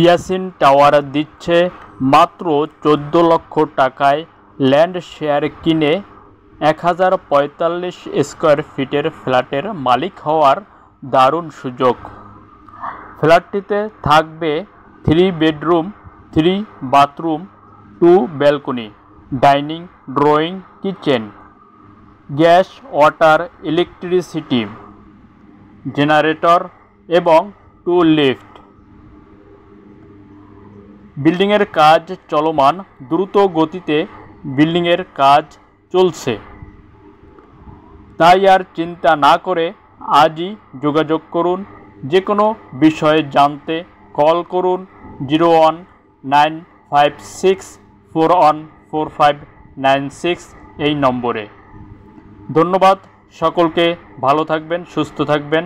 Yasin tower দিচ্ছে মাত্র 14 লক্ষ টাকায় ল্যান্ড শেয়ার কিনে 1045 স্কোয়ার ফিটের ফ্ল্যাটের মালিক হওয়ার দারুণ সুযোগ। ফ্ল্যাটটিতে থাকবে 3 bedroom, 3 bathroom, 2 balcony, dining, drawing kitchen, gas, water, electricity, generator এবং 2 লিফট। বিল্ডিংয়ের কাজ চলমান, দ্রুত গতিতে বিল্ডিংয়ের কাজ চলছে। তাই আর চিন্তা না করে আজই যোগাযোগ করুন। যে কোনো বিষয়ে জানতে কল করুন 01956414596 এই নম্বরে। ধন্যবাদ সকলকে, ভালো থাকবেন, সুস্থ থাকবেন।